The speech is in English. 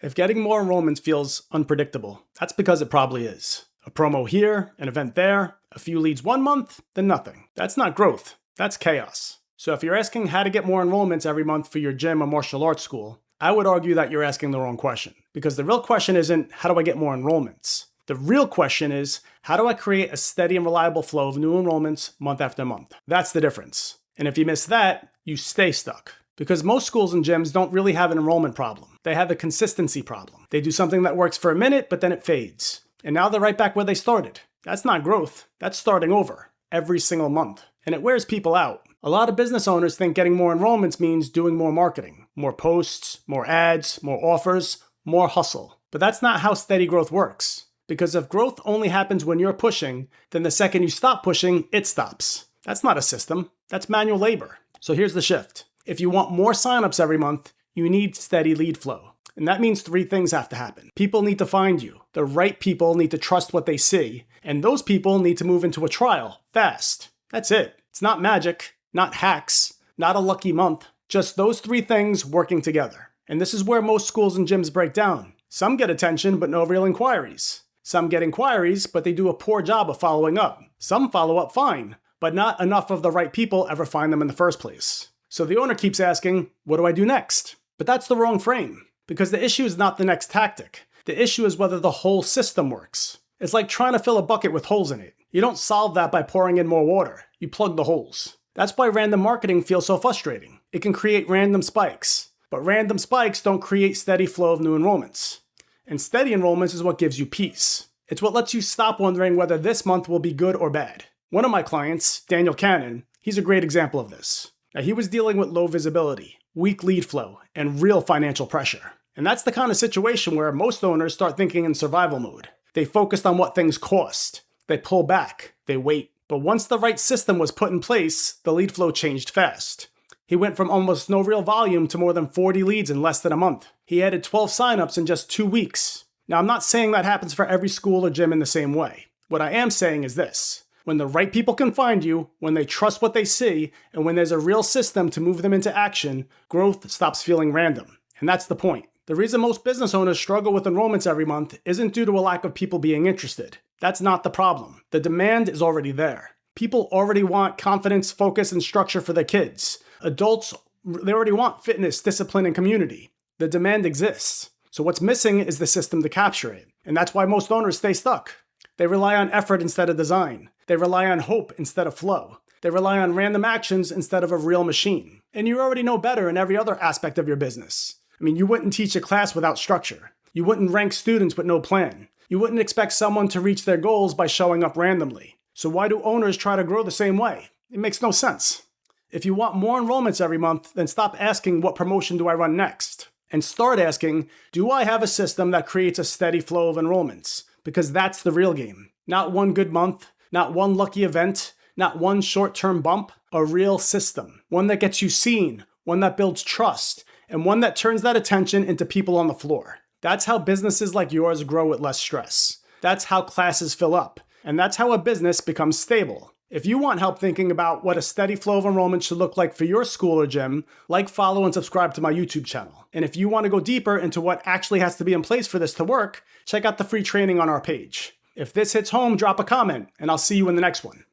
If getting more enrollments feels unpredictable, that's because it probably is. A promo here, an event there, a few leads one month, then nothing. That's not growth, that's chaos. So if you're asking how to get more enrollments every month for your gym or martial arts school, I would argue that you're asking the wrong question. Because the real question isn't, how do I get more enrollments? The real question is, how do I create a steady and reliable flow of new enrollments month after month? That's the difference. And if you miss that, you stay stuck. Because most schools and gyms don't really have an enrollment problem. They have a consistency problem. They do something that works for a minute, but then it fades. And now they're right back where they started. That's not growth. That's starting over every single month. And it wears people out. A lot of business owners think getting more enrollments means doing more marketing, more posts, more ads, more offers, more hustle. But that's not how steady growth works. Because if growth only happens when you're pushing, then the second you stop pushing, it stops. That's not a system. That's manual labor. So here's the shift. If you want more signups every month, you need steady lead flow. And that means 3 things have to happen. People need to find you. The right people need to trust what they see. And those people need to move into a trial fast. That's it. It's not magic, not hacks, not a lucky month. Just those 3 things working together. And this is where most schools and gyms break down. Some get attention, but no real inquiries. Some get inquiries, but they do a poor job of following up. Some follow up fine, but not enough of the right people ever find them in the first place. So the owner keeps asking, what do I do next? But that's the wrong frame, because the issue is not the next tactic. The issue is whether the whole system works. It's like trying to fill a bucket with holes in it. You don't solve that by pouring in more water. You plug the holes. That's why random marketing feels so frustrating. It can create random spikes, but random spikes don't create steady flow of new enrollments. And steady enrollments is what gives you peace. It's what lets you stop wondering whether this month will be good or bad. One of my clients, Daniel Cannon, he's a great example of this. Now, he was dealing with low visibility, weak lead flow, and real financial pressure. And that's the kind of situation where most owners start thinking in survival mode. They focused on what things cost. They pull back. They wait. But once the right system was put in place, the lead flow changed fast. He went from almost no real volume to more than 40 leads in less than a month. He added 12 signups in just 2 weeks. Now, I'm not saying that happens for every school or gym in the same way. What I am saying is this. When the right people can find you, when they trust what they see, and when there's a real system to move them into action, growth stops feeling random. And that's the point. The reason most business owners struggle with enrollments every month isn't due to a lack of people being interested. That's not the problem. The demand is already there. People already want confidence, focus, and structure for their kids. Adults, they already want fitness, discipline, and community. The demand exists. So what's missing is the system to capture it. And that's why most owners stay stuck. They rely on effort instead of design. They rely on hope instead of flow. They rely on random actions instead of a real machine. And you already know better in every other aspect of your business. I mean, you wouldn't teach a class without structure. You wouldn't rank students with no plan. You wouldn't expect someone to reach their goals by showing up randomly. So why do owners try to grow the same way? It makes no sense. If you want more enrollments every month, then stop asking, what promotion do I run next? And start asking, do I have a system that creates a steady flow of enrollments? Because that's the real game. Not one good month, not one lucky event, not one short-term bump, a real system. One that gets you seen, one that builds trust, and one that turns that attention into people on the floor. That's how businesses like yours grow with less stress. That's how classes fill up. And that's how a business becomes stable. If you want help thinking about what a steady flow of enrollment should look like for your school or gym, like, follow, and subscribe to my YouTube channel. And if you want to go deeper into what actually has to be in place for this to work, check out the free training on our page. If this hits home, drop a comment, and I'll see you in the next one.